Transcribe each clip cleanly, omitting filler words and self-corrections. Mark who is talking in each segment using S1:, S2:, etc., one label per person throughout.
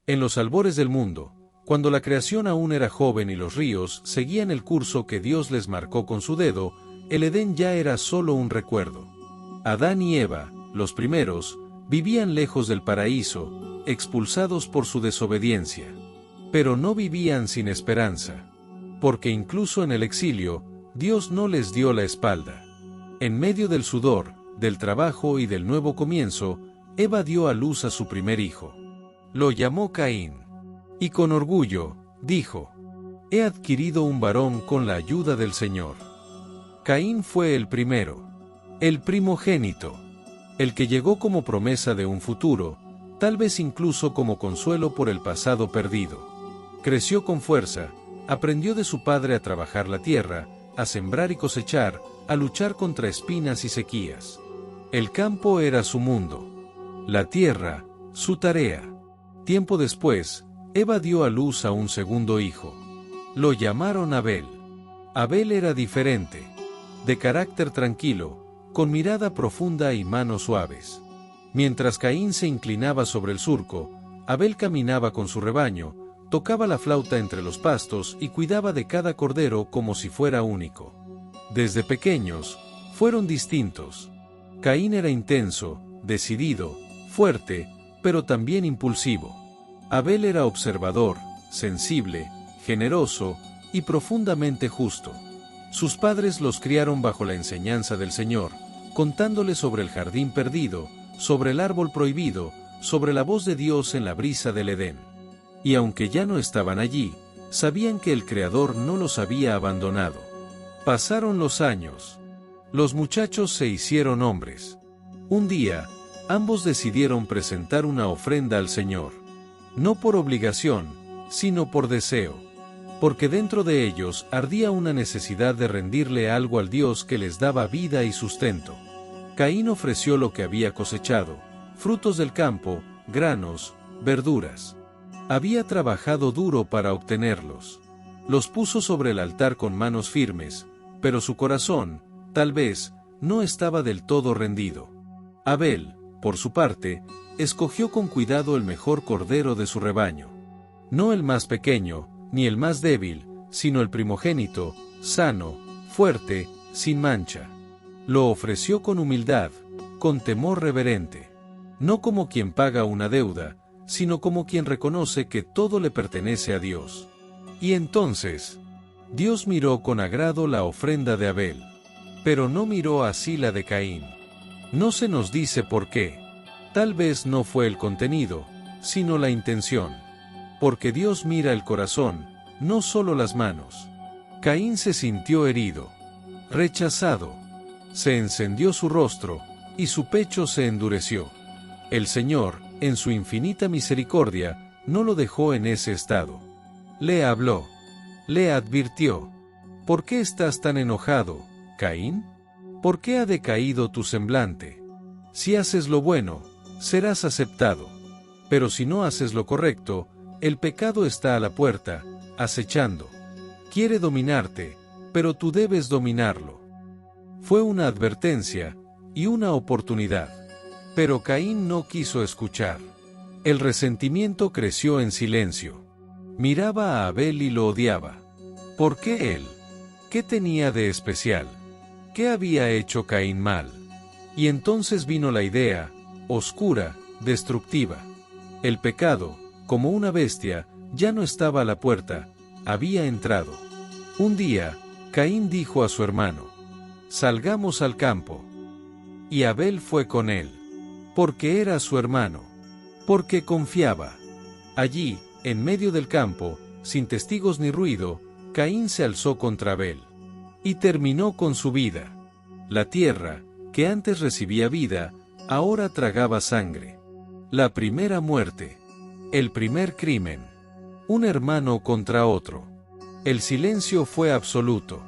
S1: En los albores del mundo, cuando la creación aún era joven y los ríos seguían el curso que Dios les marcó con su dedo, el Edén ya era solo un recuerdo. Adán y Eva, los primeros, vivían lejos del paraíso, expulsados por su desobediencia. Pero no vivían sin esperanza. Porque incluso en el exilio, Dios no les dio la espalda. En medio del sudor, del trabajo y del nuevo comienzo, Eva dio a luz a su primer hijo. Lo llamó Caín. Y con orgullo, dijo: «He adquirido un varón con la ayuda del Señor». Caín fue el primero, el primogénito, el que llegó como promesa de un futuro, tal vez incluso como consuelo por el pasado perdido. Creció con fuerza, aprendió de su padre a trabajar la tierra, a sembrar y cosechar, a luchar contra espinas y sequías. El campo era su mundo, la tierra, su tarea. Tiempo después, Eva dio a luz a un segundo hijo. Lo llamaron Abel. Abel era diferente, de carácter tranquilo, con mirada profunda y manos suaves. Mientras Caín se inclinaba sobre el surco, Abel caminaba con su rebaño, tocaba la flauta entre los pastos y cuidaba de cada cordero como si fuera único. Desde pequeños, fueron distintos. Caín era intenso, decidido, fuerte, pero también impulsivo. Abel era observador, sensible, generoso y profundamente justo. Sus padres los criaron bajo la enseñanza del Señor, contándoles sobre el jardín perdido, sobre el árbol prohibido, sobre la voz de Dios en la brisa del Edén. Y aunque ya no estaban allí, sabían que el Creador no los había abandonado. Pasaron los años. Los muchachos se hicieron hombres. Un día, ambos decidieron presentar una ofrenda al Señor. No por obligación, sino por deseo. Porque dentro de ellos ardía una necesidad de rendirle algo al Dios que les daba vida y sustento. Caín ofreció lo que había cosechado, frutos del campo, granos, verduras. Había trabajado duro para obtenerlos. Los puso sobre el altar con manos firmes, pero su corazón, tal vez, no estaba del todo rendido. Abel, por su parte, escogió con cuidado el mejor cordero de su rebaño. No el más pequeño, ni el más débil, sino el primogénito, sano, fuerte, sin mancha. Lo ofreció con humildad, con temor reverente. No como quien paga una deuda, sino como quien reconoce que todo le pertenece a Dios. Y entonces, Dios miró con agrado la ofrenda de Abel. Pero no miró así la de Caín. No se nos dice por qué. Tal vez no fue el contenido, sino la intención. Porque Dios mira el corazón, no solo las manos. Caín se sintió herido, rechazado. Se encendió su rostro, y su pecho se endureció. El Señor, en su infinita misericordia, no lo dejó en ese estado. Le habló. Le advirtió. ¿Por qué estás tan enojado, Caín? ¿Por qué ha decaído tu semblante? Si haces lo bueno, serás aceptado. Pero si no haces lo correcto, el pecado está a la puerta, acechando. Quiere dominarte, pero tú debes dominarlo. Fue una advertencia, y una oportunidad. Pero Caín no quiso escuchar. El resentimiento creció en silencio. Miraba a Abel y lo odiaba. ¿Por qué él? ¿Qué tenía de especial? ¿Qué había hecho Caín mal? Y entonces vino la idea, oscura, destructiva. El pecado, como una bestia, ya no estaba a la puerta, había entrado. Un día, Caín dijo a su hermano: «Salgamos al campo». Y Abel fue con él. Porque era su hermano. Porque confiaba. Allí, en medio del campo, sin testigos ni ruido, Caín se alzó contra Abel. Y terminó con su vida. La tierra, que antes recibía vida, ahora tragaba sangre. La primera muerte. El primer crimen. Un hermano contra otro. El silencio fue absoluto.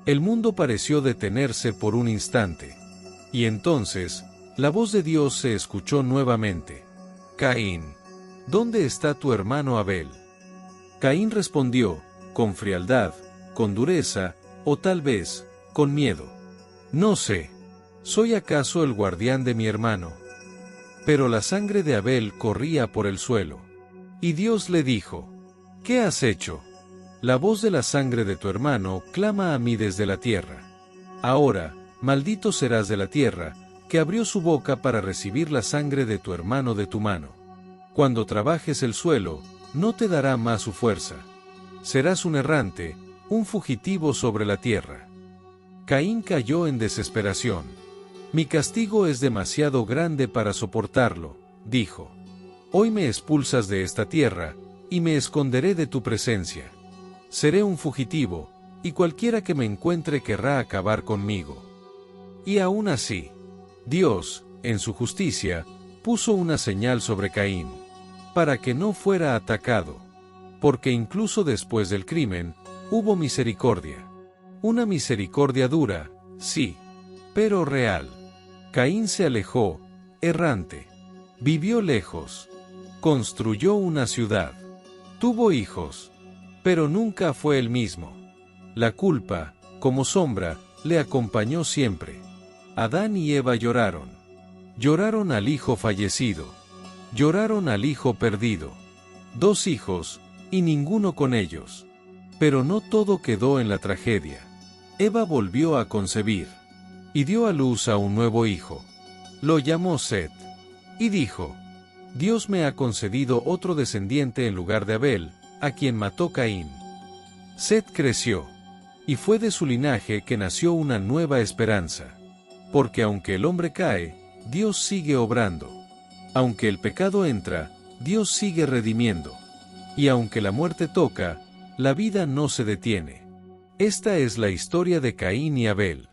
S1: El mundo pareció detenerse por un instante. Y entonces, la voz de Dios se escuchó nuevamente. «Caín, ¿dónde está tu hermano Abel?» Caín respondió, con frialdad, con dureza, o tal vez, con miedo: «No sé. ¿Soy acaso el guardián de mi hermano?» Pero la sangre de Abel corría por el suelo. Y Dios le dijo: ¿Qué has hecho? La voz de la sangre de tu hermano clama a mí desde la tierra. Ahora, maldito serás de la tierra, que abrió su boca para recibir la sangre de tu hermano de tu mano. Cuando trabajes el suelo, no te dará más su fuerza. Serás un errante, un fugitivo sobre la tierra. Caín cayó en desesperación. Mi castigo es demasiado grande para soportarlo, dijo. Hoy me expulsas de esta tierra, y me esconderé de tu presencia. Seré un fugitivo, y cualquiera que me encuentre querrá acabar conmigo. Y aún así, Dios, en su justicia, puso una señal sobre Caín, para que no fuera atacado. Porque incluso después del crimen, hubo misericordia. Una misericordia dura, sí, pero real. Caín se alejó, errante. Vivió lejos. Construyó una ciudad. Tuvo hijos. Pero nunca fue el mismo. La culpa, como sombra, le acompañó siempre. Adán y Eva lloraron. Lloraron al hijo fallecido. Lloraron al hijo perdido. 2 hijos, y ninguno con ellos. Pero no todo quedó en la tragedia. Eva volvió a concebir. Y dio a luz a un nuevo hijo. Lo llamó Set. Y dijo: Dios me ha concedido otro descendiente en lugar de Abel, a quien mató Caín. Set creció. Y fue de su linaje que nació una nueva esperanza. Porque aunque el hombre cae, Dios sigue obrando. Aunque el pecado entra, Dios sigue redimiendo. Y aunque la muerte toca, la vida no se detiene. Esta es la historia de Caín y Abel.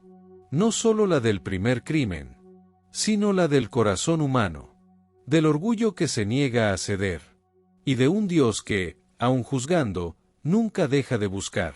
S1: No solo la del primer crimen, sino la del corazón humano, del orgullo que se niega a ceder, y de un Dios que, aun juzgando, nunca deja de buscar.